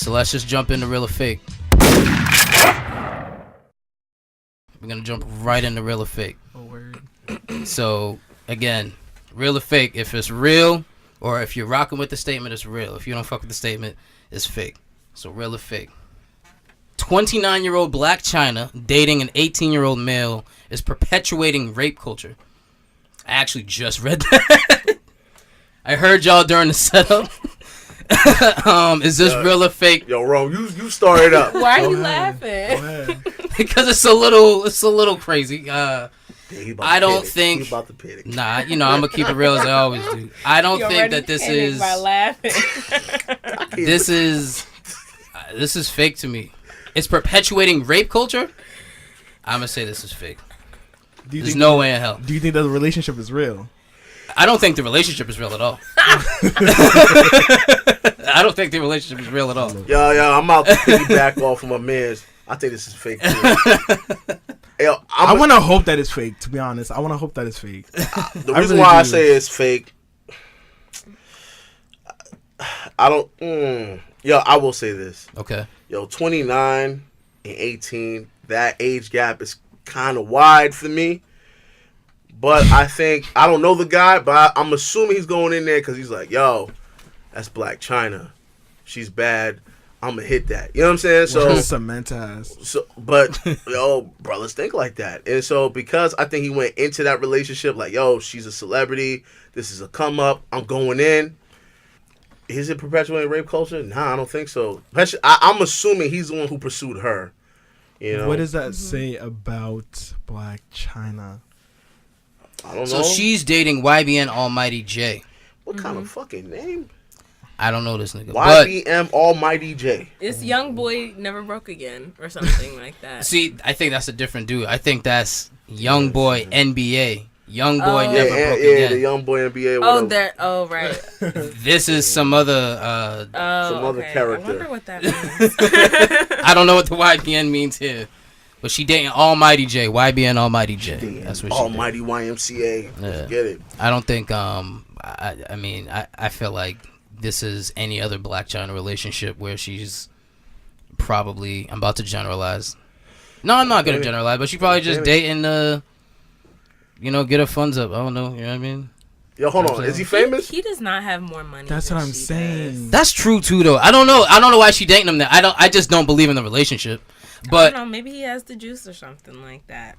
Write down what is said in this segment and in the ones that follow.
So let's just jump into real or fake. We're gonna jump right into real or fake. Oh, word. So again, real or fake. If it's real, or if you're rocking with the statement, it's real. If you don't fuck with the statement, it's fake. So real or fake. 29-year-old Blac Chyna dating an 18-year-old male is perpetuating rape culture. I actually just read that. I heard y'all during the setup. Is this real or fake? Yo, Rome, you started up. Why are you laughing? Because it's a little crazy. Yeah, I don't think. He about to panic. Nah, I'm gonna keep it real as I always do. I don't think that this is. By laughing. This is fake to me. It's perpetuating rape culture. I'm gonna say this is fake. There's no way in hell. Do you think that the relationship is real? I don't think the relationship is real at all. I don't think the relationship is real at all. Yo, I'm out to piggyback off of my man's. I think this is fake too. Yo, I want to hope that it's fake, to be honest. I want to hope that it's fake. The reason why I say it's fake, I don't. Yo, I will say this. Okay. Yo, 29 and 18, that age gap is kind of wide for me. But I think, I don't know the guy, but I'm assuming he's going in there because he's like, yo, that's Blac Chyna. She's bad. I'm going to hit that. You know what I'm saying? So cement ass. So, but, yo, brothers think like that. And so because I think he went into that relationship like, yo, she's a celebrity. This is a come up. I'm going in. Is it perpetuating rape culture? Nah, I don't think so. I'm assuming he's the one who pursued her. You know? What does that say about Blac Chyna? I don't know. So she's dating YBN Almighty Jay. What kind of fucking name? I don't know this nigga. YBN Almighty Jay. It's Young Boy Never Broke Again or something like that. See, I think that's a different dude. I think that's Young Boy NBA. Young Boy Never Broke Again. Yeah, the Young Boy NBA. Right. This is some other other character. I wonder what that means. I don't know what the YBN means here. But she dating Almighty Jay, YBN Almighty Jay. That's what she Almighty YMCA. Yeah. Let's get it. I don't think. I feel like this is any other Blac Chyna relationship where she's probably. I'm about to generalize. No, I'm not gonna generalize, but she probably just dating get her funds up. I don't know. You know what I mean? Yo, hold on. Is he famous? He does not have more money. That's what I'm saying. Does. That's true too, though. I don't know why she dating him. Now I just don't believe in the relationship. But I don't know, maybe he has the juice or something like that.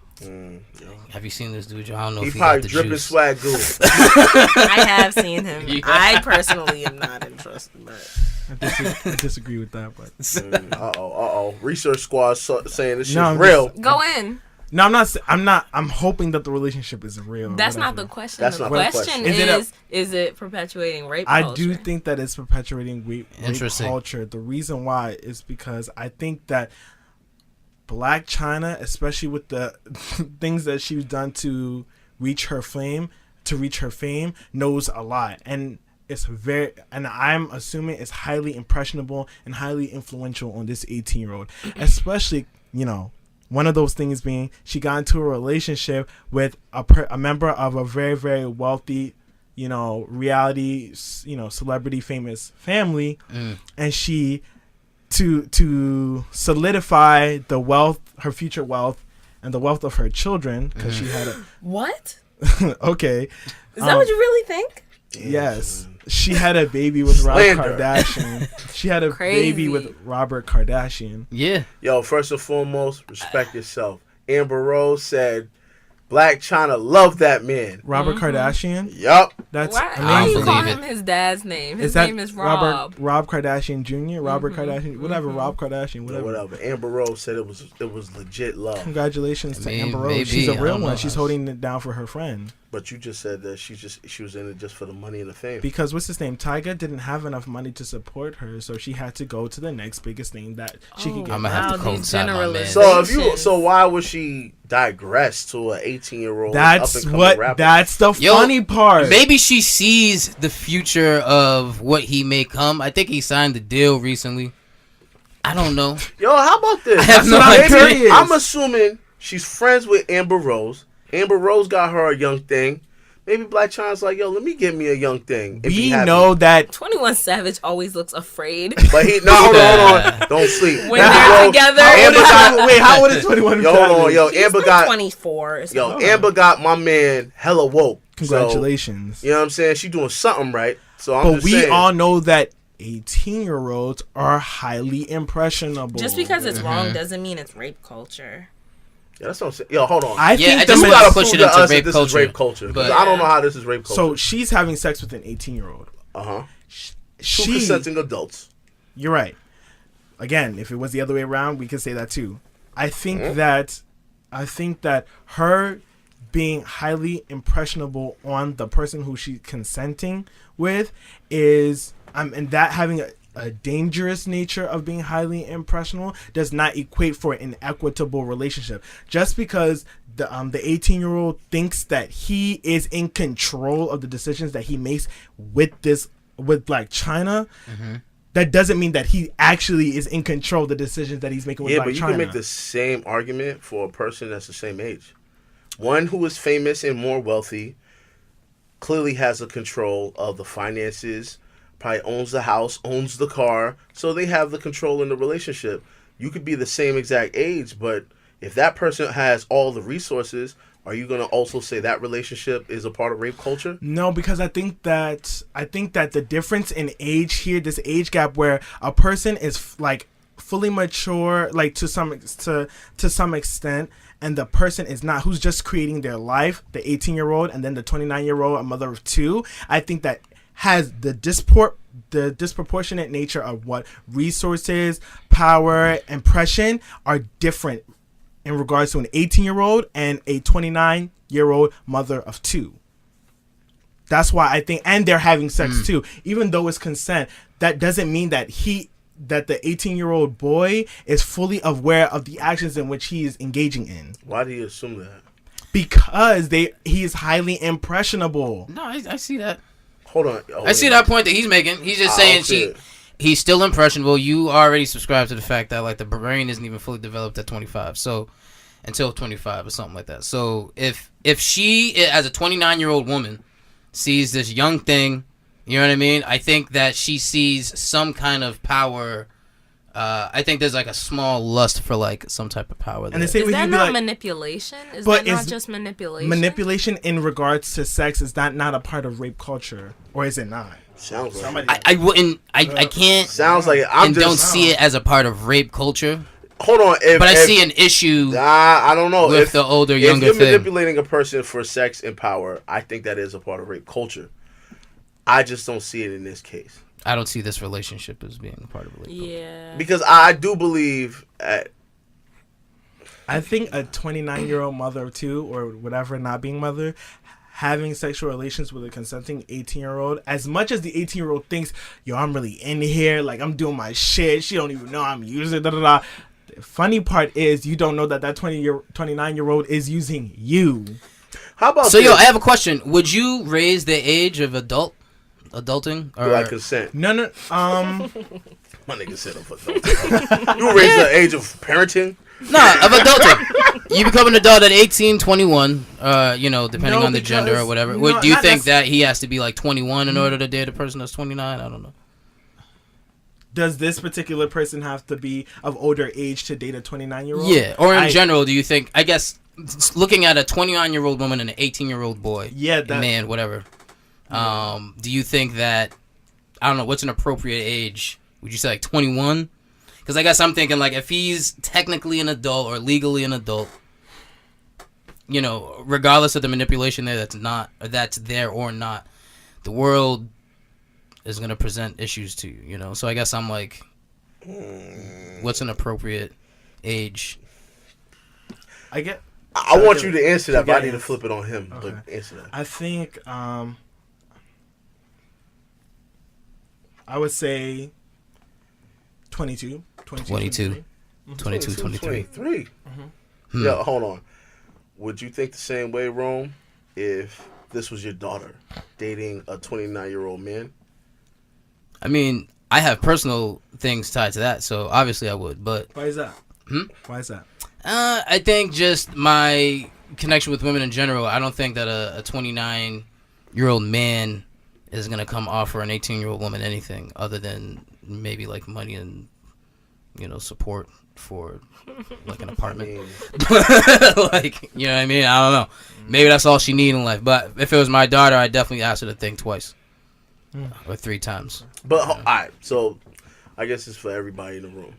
Have you seen this dude? I don't know. He if he probably got the dripping juice. swag good. I have seen him. Yeah. I personally am not interested, but I disagree with that. But Research squad saying this shit's I'm real. go in. No, I'm not. I'm hoping that the relationship is real. That's not the question. That's the not the question question. is it perpetuating rape I culture? do think that it's perpetuating rape Interesting. culture. The reason why is because I think that Blac Chyna, especially with the things that she's done to reach her fame, knows a lot. And I'm assuming it's highly impressionable and highly influential on this 18-year-old. Especially, one of those things being she got into a relationship with a member of a very, very wealthy, reality, celebrity famous family. And she, to solidify the wealth, her future wealth, and the wealth of her children, because she had a... What? Okay. Is that what you really think? Yes. She had a baby with Robert Kardashian. She had a baby with Robert Kardashian. Yeah. Yo, first and foremost, respect yourself. Amber Rose said Blac Chyna loved that man. Robert Kardashian? Yup. That's Why amazing. do you call believe him his dad's name? His that name is Rob. Rob Kardashian Jr., Robert Kardashian, whatever, Rob Kardashian, whatever. Amber Rose said it was legit love. Congratulations to Amber Rose. She's a real one. She's holding it down for her friend. But you just said that she was in it just for the money and the fame. Because what's his name? Tyga didn't have enough money to support her, so she had to go to the next biggest thing that she could get. I'm gonna have to coincide my man. So why would she digress to an 18-year-old? That's rapper? That's the funny part. Maybe she sees the future of what he may come. I think he signed the deal recently. I don't know. Yo, how about this? I have no idea. I'm assuming she's friends with Amber Rose. Amber Rose got her a young thing. maybe Blac Chyna's like, yo, let me get me a young thing. and be We happy. know that 21 Savage always looks afraid But hold on. Don't sleep. when they're together. how old is 21 Yo, hold on, yo. He's Amber like got 24 or Yo, something. Amber got my man hella woke. Congratulations. So, you know what I'm saying? She doing something right. So I'm But just we saying. all know that 18-year-olds are highly impressionable. Just because it's wrong doesn't mean it's rape culture. Yeah, that's what I'm saying. Yo, hold on. I Yeah, think I the just You men- gotta prove push it to into us that rape this culture. is rape culture. 'Cause But- I don't know how this is rape culture. So she's having sex with an 18-year-old. Two She, consenting adults. you're right. Again, if it was the other way around, we could say that too. I think Mm-hmm. that her being highly impressionable on the person who she's consenting with is and that having a dangerous nature of being highly impressionable does not equate for an equitable relationship. Just because the 18-year-old thinks that he is in control of the decisions that he makes with Blac Chyna, that doesn't mean that he actually is in control of the decisions that he's making with Yeah, Blac but you Chyna. can make the same argument for a person that's the same age. One who is famous and more wealthy clearly has a control of the finances, probably owns the house, owns the car, so they have the control in the relationship. You could be the same exact age, but if that person has all the resources, are you going to also say that relationship is a part of rape culture? No, because I think that the difference in age here, this age gap where a person is like fully mature, like to some extent, and the person is not, who's just creating their life, the 18-year-old and then the 29-year-old, a mother of two, I think that has the disproportionate nature of what resources, power, impression are different in regards to an 18-year-old and a 29-year-old mother of two. That's why I think, and they're having sex too, even though it's consent. That doesn't mean that the 18-year-old boy is fully aware of the actions in which he is engaging in. Why do you assume that? Because he is highly impressionable. No, I see that. Hold on. I see that point that he's making. He's just saying he's still impressionable. You already subscribe to the fact that like the brain isn't even fully developed at 25. So until 25 or something like that. So if she as a 29-year-old woman sees this young thing, you know what I mean? I think that she sees some kind of power. I think there's like a small lust for like some type of power there. And they say Is that be not like, manipulation? Is But that not is just manipulation? manipulation in regards to sex is that not a part of rape culture, or is it not? Sounds like I wouldn't. I can't. Sounds like it. Don't see it as a part of rape culture. Hold on. But I see an issue I don't know. with the older, If younger you're thing. manipulating a person for sex and power, I think that is a part of rape culture. I just don't see it in this case. I don't see this relationship as being part of rape culture. Yeah. Because I do believe I think a 29-year-old mother of two, or whatever, not being mother, having sexual relations with a consenting 18-year-old, as much as the 18-year-old thinks, yo, I'm really in here, like I'm doing my shit, she don't even know I'm using it, The funny part is you don't know that 29-year-old is using you. how about So, this? yo, I have a question. Would you raise the age of adulting? Or like consent. No, My nigga said of adulting. You raise the age of parenting? Nah, of adulting. You become an adult at 18, 21, depending No, on the gender or because- whatever. no, Do you not think that he has to be like 21 in order to date a person that's 29? I don't know. does this particular person have to be of older age to date a 29-year-old? Yeah, or in general, do you think, I guess, looking at a 29-year-old woman and an 18-year-old boy, man, whatever, do you think that, I don't know, what's an appropriate age? Would you say like 21? Because I guess I'm thinking like if he's technically an adult or legally an adult, regardless of the manipulation that's there or not, the world is going to present issues to you, So I guess I'm like, what's an appropriate age? I want you to answer that, but I need to flip it on him. Okay. But answer that. I think I would say 22, 23. 22, 23. Mm-hmm. Yo, hold on. Would you think the same way, Rome, if this was your daughter dating a 29-year-old man? I mean, I have personal things tied to that, so obviously I would. But Why is that? Why is that? I think just my connection with women in general. I don't think that a 29 18-year-old man is gonna come offer an 18-year-old woman anything other than maybe like money and support for like an apartment. Like, you know what I mean? I don't know. Maybe that's all she need in life. But if it was my daughter, I'd definitely ask her to think twice or 3 times. But all right, so I guess it's for everybody in the room.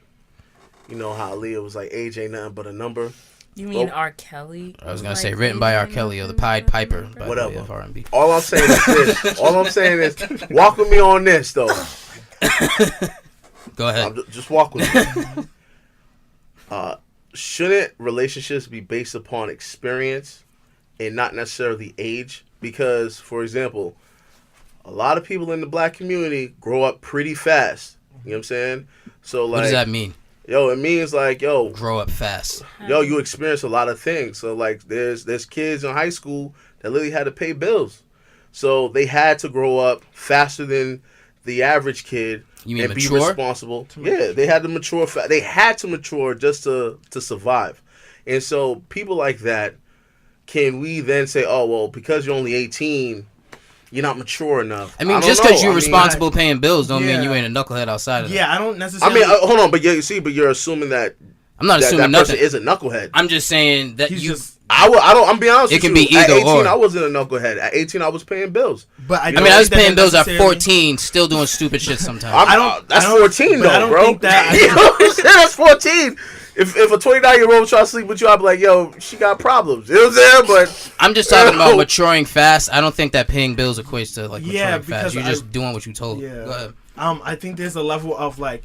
You know how Aaliyah was like, age ain't nothing but a number. You mean R. Kelly? I was gonna say written by R. Kelly or the Pied Piper, by whatever. the way of R&B. All I'm saying is this. All I'm saying is, walk with me on this though. Go ahead. Just walk with me. Shouldn't relationships be based upon experience and not necessarily age? Because, for example, a lot of people in the black community grow up pretty fast. You know what I'm saying? So, like, what does that mean? Yo, it means like, yo, grow up fast. Yo, you experience a lot of things. So, like, there's kids in high school that literally had to pay bills. So they had to grow up faster than the average kid. You mean and mature? Be responsible. Yeah, they had to mature. They had to mature just to survive. And so people like that, can we then say, oh, well, because you're only 18, you're not mature enough? I mean, just because you're responsible paying bills don't mean you ain't a knucklehead outside of that. Yeah, I don't necessarily... I mean, hold on, but you're assuming that... I'm not assuming that person nothing. is a knucklehead. I'm just saying that I'm being honest with you. It can be either at 18, or. I wasn't a knucklehead. At 18, I was paying bills. But I was paying bills at 14, still doing stupid shit sometimes. That's 14 though, I don't bro. think that, You know what I'm saying? That's 14. If a 29-year-old try to sleep with you, I'd be like, yo, she got problems. You know what I'm saying? But I'm just talking about maturing fast. I don't think that paying bills equates to like maturing fast. You're just doing what you told. Yeah. Go ahead. I think there's a level of like,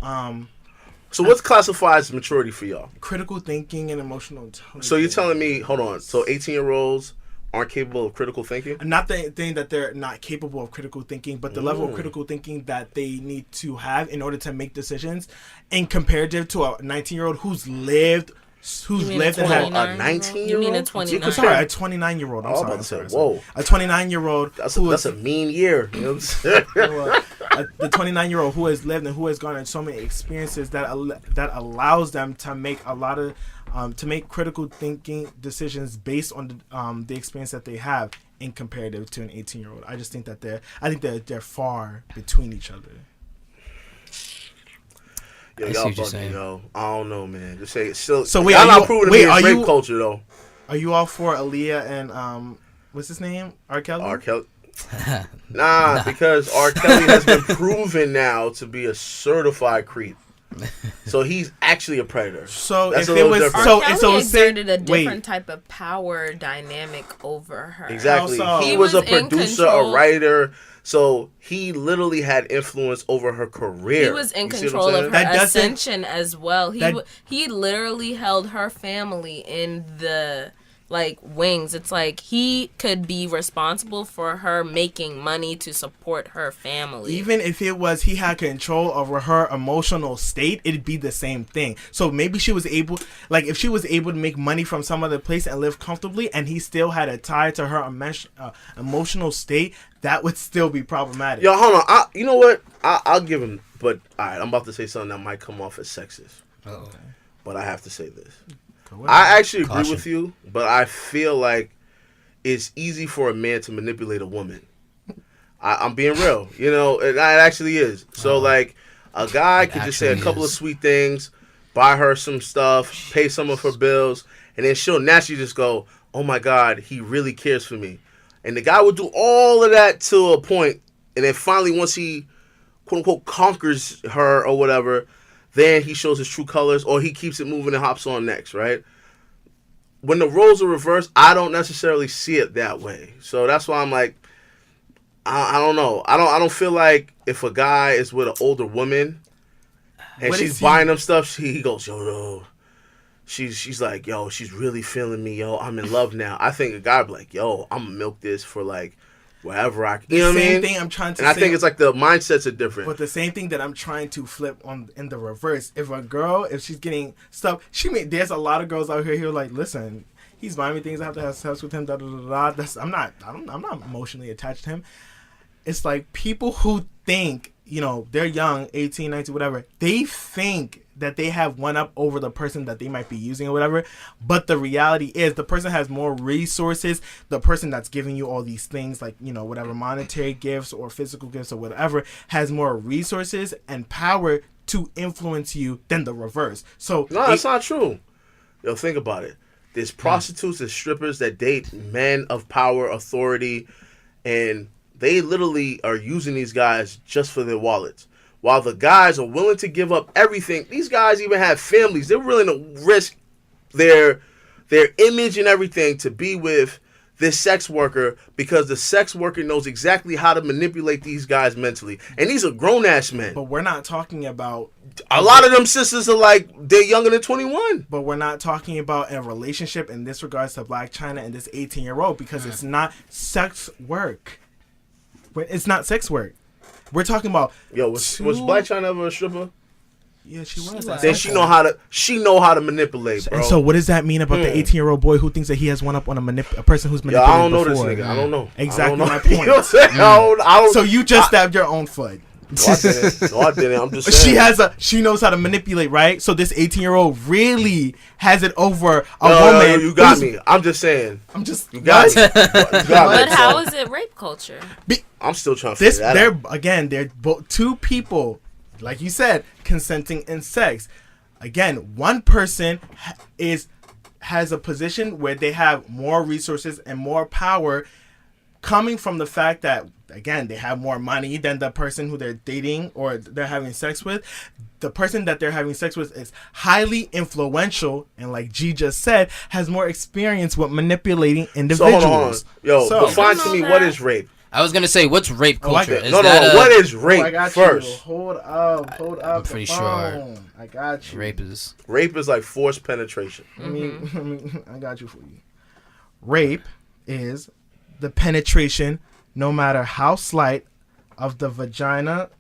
so what's classified as maturity for y'all? critical thinking and emotional intelligence. So you're telling me, hold on, so 18-year-olds aren't capable of critical thinking? Not the thing that they're not capable of critical thinking, but the level of critical thinking that they need to have in order to make decisions, in comparative to a 19-year-old who's lived and had a 19-year-old. You mean a 29? Sorry, a 29-year-old. I'm sorry. Whoa, a 29-year-old. That's a mean year. You know what I'm saying? The 29-year-old who has lived and who has garnered so many experiences that allows them to make a lot of to make critical thinking decisions based on the experience that they have in comparative to an 18-year-old. I just think that they're far between each other. Yo, y'all bugging, yo. I don't know, man. Just say it's still. So wait, y'all not proving to me it's rape culture though. Are you all for Aaliyah and what's his name? R. Kelly? R. Kelly. Nah, because R. Kelly has been proven now to be a certified creep. So he's actually a predator. So that's if it was different. R. Kelly exerted a different type of power dynamic over her. Exactly. He was a producer, a writer. So he literally had influence over her career. He was in control of her ascension as well. He literally held her family in the wings. It's like he could be responsible for her making money to support her family. Even if it was he had control over her emotional state, it'd be the same thing. So maybe she was able, if she was able to make money from some other place and live comfortably, and he still had a tie to her emotional state, that would still be problematic. Yo, hold on. You know what? I'll give him. But all right, I'm about to say something that might come off as sexist. Uh-oh. But I have to say this. I actually agree with you, but I feel like it's easy for a man to manipulate a woman. I'm being real. You know, it actually is. So, a guy could just say a couple of sweet things, buy her some stuff, pay some of her bills, and then she'll naturally just go, oh my God, he really cares for me. And the guy would do all of that to a point, and then finally once he, quote-unquote, conquers her or whatever, then he shows his true colors, or he keeps it moving and hops on next, right? When the roles are reversed, I don't necessarily see it that way. So that's why I'm like, I don't know. I don't feel like if a guy is with an older woman and she's buying them stuff, he goes, yo. She's like, yo, she's really feeling me, yo. I'm in love now. I think a guy would be like, yo, I'm gonna milk this for wherever I can. You know what I mean? The same thing I'm trying to say. And I think it's the mindsets are different. But the same thing that I'm trying to flip on in the reverse. If a girl, if she's getting stuff, there's a lot of girls out here who are like, listen, he's buying me things, I have to have sex with him, da da da da. I'm not emotionally attached to him. It's like people who think they're young, 18, 19, whatever. They think that they have one up over the person that they might be using or whatever. But the reality is the person has more resources. The person that's giving you all these things like, whatever monetary gifts or physical gifts or whatever has more resources and power to influence you than the reverse. So no, that's not true. Yo, think about it. There's prostitutes and strippers that date men of power, authority, and they literally are using these guys just for their wallets. While the guys are willing to give up everything, these guys even have families. They're willing to risk their image and everything to be with this sex worker because the sex worker knows exactly how to manipulate these guys mentally. And these are grown-ass men. But we're not talking about... A lot of them sisters are like, they're younger than 21. But we're not talking about a relationship in this regards to Blac Chyna and this 18-year-old because it's not sex work. It's not sex work. We're talking about was Blac Chyna ever a stripper? Yeah, she was. Then she know how to manipulate, bro. And so what does that mean about the 18-year-old boy who thinks that he has one up on a person who's manipulated? I don't know before? this nigga. I don't know. Exactly my point. You know what I'm saying? I don't, so you just stabbed your own foot. No, I didn't. I'm just saying. She knows how to manipulate, right? So this 18-year-old really has it over a woman. No, you got me. I'm just saying. You got me. But how is it rape culture? I'm still trying to figure that out. Again, they're two people, like you said, consenting in sex. Again, one person has a position where they have more resources and more power coming from the fact that, again, they have more money than the person who they're dating or they're having sex with. The person that they're having sex with is highly influential and, like G just said, has more experience with manipulating individuals. So hold on. Yo, define to me what is rape. I was gonna say, what's rape culture? What is rape first? You. Hold up. I'm pretty sure. I got you. Rape is like forced penetration. I got you for you. Rape is the penetration, no matter how slight, of the vagina.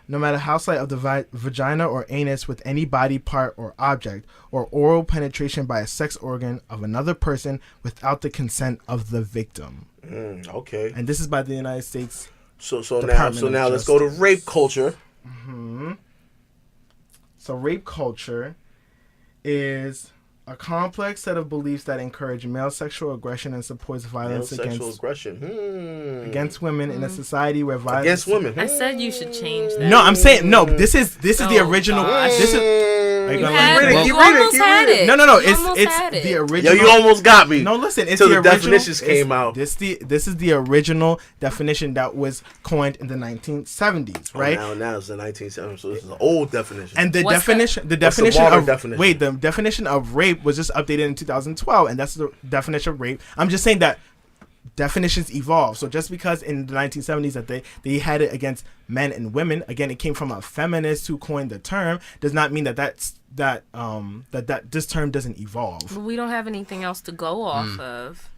No matter how slight of the vagina or anus with any body part or object, or oral penetration by a sex organ of another person without the consent of the victim. Okay. And this is by the United States. So now let's go to rape culture. So rape culture is a complex set of beliefs that encourage male sexual aggression and supports violence against women in a society where violence against women. I said you should change that. No, I'm saying no. This is the original. Gosh. This is. You almost had it. No. It's the original. Yo, you almost got me. No, listen. It's the original. Definitions came out. This is the original definition that was coined in the 1970s, right? Now it's the 1970s, so this is an old definition. And the definition of rape was just updated in 2012, and that's the definition of rape. I'm just saying that definitions evolve. So just because in the 1970s that they had it against men and women, again, it came from a feminist who coined the term, does not mean that this term doesn't evolve. But we don't have anything else to go off of.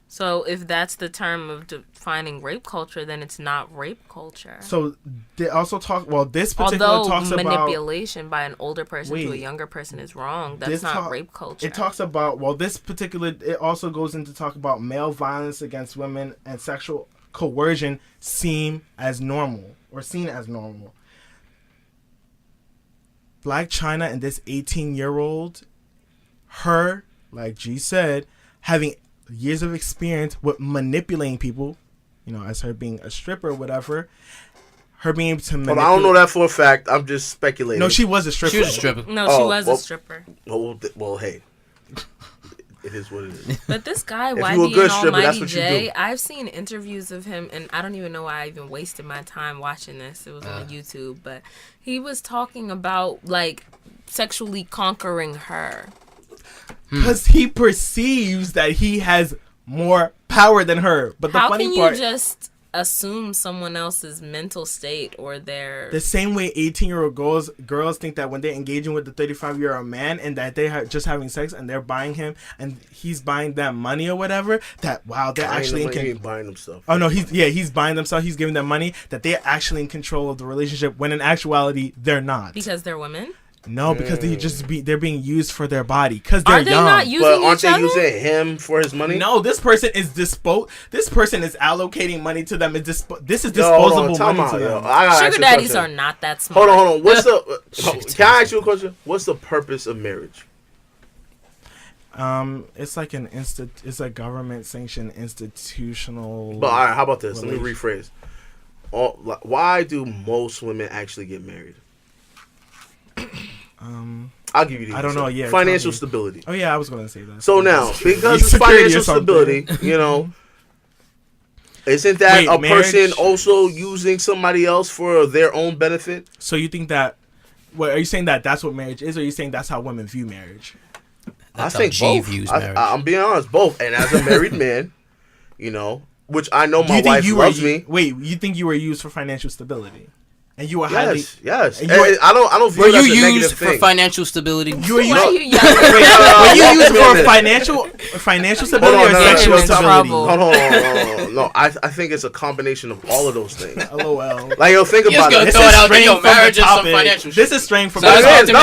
So if that's the term of defining rape culture, then it's not rape culture. So they also talk. Well, this particular talks about manipulation by an older person to a younger person is wrong. That's not rape culture. It talks about this particular. It also goes into talk about male violence against women and sexual coercion seen as normal. Blac Chyna and this 18-year-old, her, like G said, having years of experience with manipulating people, as her being a stripper or whatever, her being able to manipulate. But I don't know that for a fact. I'm just speculating. No, she was a stripper. She was a stripper. No, she was a stripper. Well, hey. It is what it is. But this guy, YBN Almighty Jay, I've seen interviews of him, and I don't even know why I even wasted my time watching this. It was on YouTube, but he was talking about, like, sexually conquering her. Because he perceives that he has more power than her. But the funny part... How can you just assume someone else's mental state or their... The same way 18-year-old girls think that when they're engaging with the 35-year-old man and that they're just having sex and they're buying him and he's buying them money or whatever, that, wow, they're actually buying them stuff. Oh, no, he's buying them stuff. He's giving them money, that they're actually in control of the relationship when in actuality, they're not. Because they're women? No, because they're being used for their body because they're Are they young. not using But aren't each they other? using him for his money? No, this person is This person is allocating money to them. This is Yo, disposable time money out, to yo. them. I gotta ask Sugar you a daddies question. are not that smart. Hold on. What's can I ask you a question? What's the purpose of marriage? It's like it's a government sanctioned institutional. But all right, how about this? Let me rephrase. Why do most women actually get married? I'll give you the I don't know. Yeah, financial stability. Oh yeah, I was going to say that. So now, because it's financial stability, isn't that a person also using somebody else for their own benefit? So you think that? What are you saying that's what marriage is, or are you saying that's how women view marriage? That's I think how G both. views marriage. I'm being honest, both. And as a married man, which I know my wife loves me. Wait, you think you were used for financial stability? And you were yes. And I don't view Were it as you a negative used for thing. financial stability? You were used. Why are you yelling? Were you used Hold on, for financial stability Hold or on, sexual no, stability? trouble. Hold on. No, I think it's a combination of all of those things. LOL. Like, think You just about gonna it. throw it out there, straying yo, from the marriage is some topic. financial This shit. is straying from So the it's topic. hard to make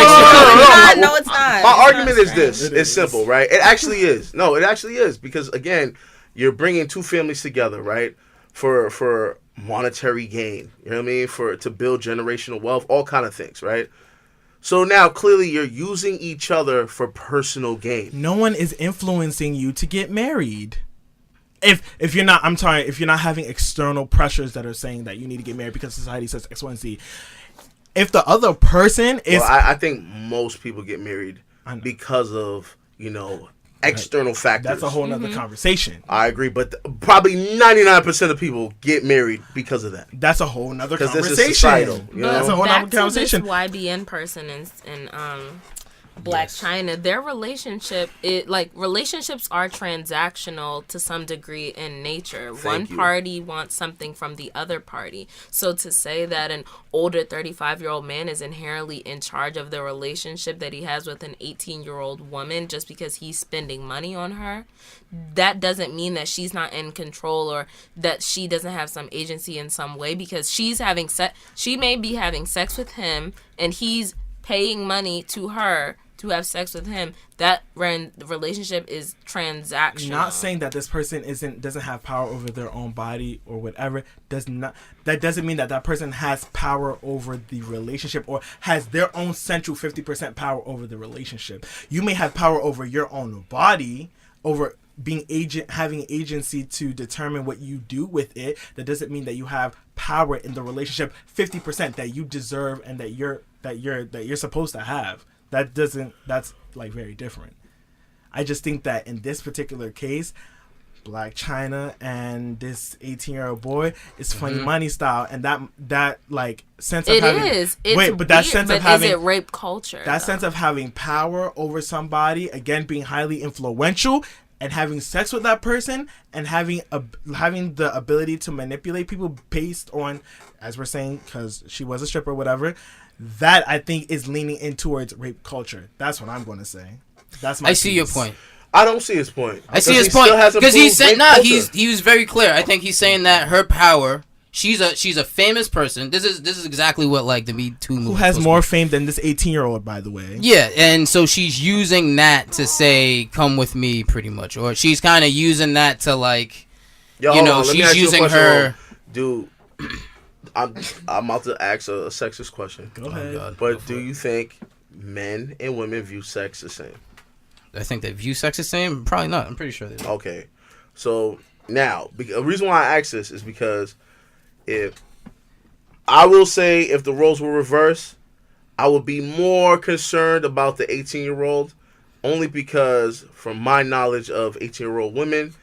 sure. No, it's not. My It's argument not is this. strange. It's simple, right? It actually is. No, it actually is. Because, again, you're bringing two families together, right? For monetary gain. You know what I mean? To build generational wealth, all kind of things, right? So now, clearly, you're using each other for personal gain. No one is influencing you to get married. If you're not, I'm sorry, if you're not having external pressures that are saying that you need to get married because society says X, Y, and Z. If the other person is, Well, I think most people get married because of external factors. that's a whole nother conversation. I agree, but probably 99% of people get married because of that. That's a whole nother Because conversation. this is societal. That's a whole Back nother conversation. to this YBN person and Blac Chyna, their relationship, relationships are transactional to some degree in nature. One party wants something from the other party. So to say that an older 35-year-old man is inherently in charge of the relationship that he has with an 18-year-old woman just because he's spending money on her, that doesn't mean that she's not in control or that she doesn't have some agency in some way, because she's having she may be having sex with him and he's paying money to her to have sex with him. That the relationship is transactional. Not saying that this person doesn't have power over their own body or whatever. That doesn't mean that person has power over the relationship or has their own central 50% power over the relationship. You may have power over your own body, over having agency to determine what you do with it. That doesn't mean that you have power in the relationship 50% that you deserve and that you're supposed to have. That's like very different. I just think that in this particular case, Blac Chyna and this 18-year-old boy is funny money style, and that like sense of having It's that weird, sense but of having is it rape culture? That sense of having power over somebody, again being highly influential and having sex with that person and having the ability to manipulate people based on, as we're saying, because she was a stripper or whatever, that I think is leaning in towards rape culture. That's what I'm going to say. That's my I see your point. I don't see his point. I see his point because he said he was very clear. I think he's saying that her power. She's a famous person. This is exactly what like the Me Too movement. Who has more fame than this 18-year-old, by the way? Yeah, and so she's using that to say, "Come with me," pretty much, or she's kind of using that to like, she's using her. Dude, I'm about to ask a sexist question. Go ahead. But do you think men and women view sex the same? I think they view sex the same. Probably not. I'm pretty sure they do. Okay, so now the reason why I ask this is because if the roles were reversed, I would be more concerned about the 18-year-old, only because from my knowledge of 18-year-old women,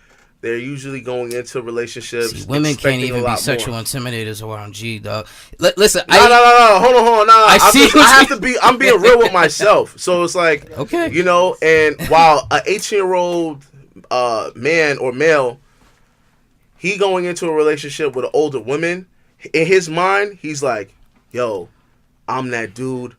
they're usually going into relationships. See, women can't even be sexual intimidators around G, dog. Listen, no, hold on, I'm being real with myself. So it's like, okay, and while an 18-year-old man or male, he going into a relationship with an older woman, in his mind, he's like, yo, I'm that dude.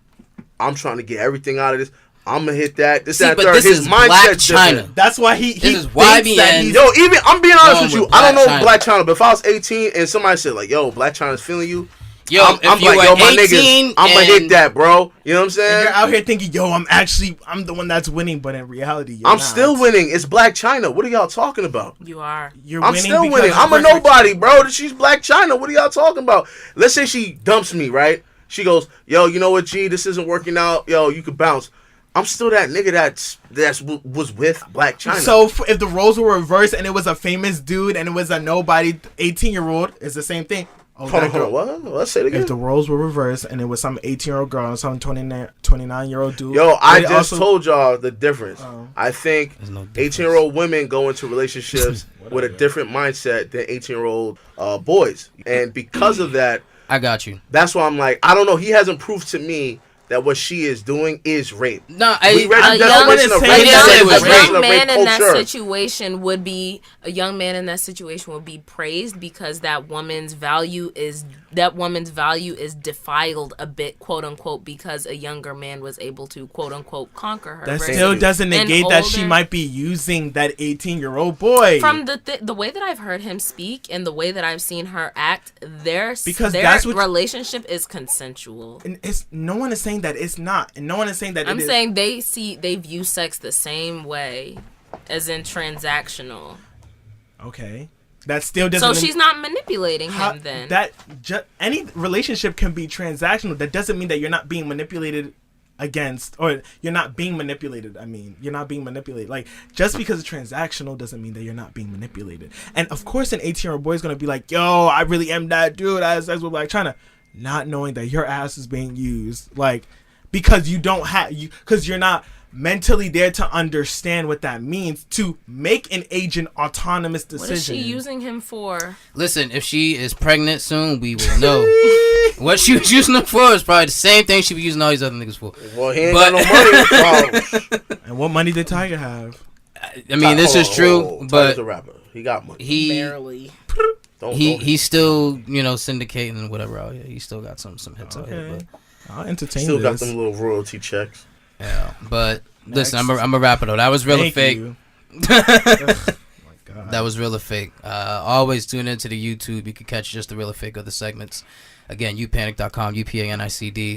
I'm trying to get everything out of this. I'm gonna hit that. This and third. His mindset's different. That's why he this is YBN. Yo, even I'm being honest with you. I don't know Blac Chyna. Blac Chyna, but if I was 18 and somebody said like, "Yo, Blac Chyna's feeling you," Yo, I'm if you like, were yo, my 18 niggas, I'm gonna and- hit that, bro. You know what I'm And saying? you're out here thinking, yo, I'm the one that's winning, but in reality, you're I'm not. still winning. It's Blac Chyna. What are y'all talking about? You are. You're I'm winning still because winning. of I'm a perfect- nobody, bro. She's Blac Chyna. What are y'all talking about? Let's say she dumps me, right? She goes, yo, you know what, G? This isn't working out. Yo, you could bounce. I'm still that nigga that's was with Blac Chyna. So if the roles were reversed and it was a famous dude and it was a nobody 18-year-old, it's the same thing. Oh, hold on. What? Let's say it again. If the roles were reversed and it was some 18-year-old girl and some 29-year-old dude. Yo, I they just also- told y'all the difference. Oh. I think There's no difference. 18-year-old women go into relationships with a different mindset than 18-year-old boys. And because of that, I got you. that's why I'm like, I don't know. He hasn't proved to me that what she is doing is rape. No, We read a the young- definition of a rape. young- It a was young rape, man rape in that culture. situation would be praised because that woman's value is defiled a bit, quote unquote, because a younger man was able to, quote unquote, conquer her. That versus still doesn't an negate that she older- might be using that 18-year-old boy. From the way that I've heard him speak and the way that I've seen her act, their that's what- relationship is consensual. And no one is saying that it's not, and no one is saying that I'm it is. saying they view sex the same way, as in transactional. Okay, that still doesn't. So she's not manipulating him then. Any relationship can be transactional. That doesn't mean that you're not being manipulated against, or you're not being manipulated. I mean, you're not being manipulated. Like, just because it's transactional doesn't mean that you're not being manipulated. And of course, an 18-year-old boy is gonna be like, "Yo, I really am that dude. I had sex with Blac Chyna," not knowing that your ass is being used, like, because because you're not mentally there to understand what that means to make an agent autonomous decision. What is she using him for? Listen, if she is pregnant soon, we will know. What she was using him for is probably the same thing she was using all these other niggas for. Well, he ain't got no money. And what money did Tiger have? I mean, this is true, Tiger's but a rapper. He got money. Barely. He's still, syndicating and whatever out here. He still got some hits out here, but I'll entertain Still got this. them little royalty checks. yeah. But listen, I'm a rapper though. That was real or fake. You. Oh my God. That was real or fake. Always tune into the YouTube. You can catch just the real or fake of the segments. Again, upanicd, upanicd.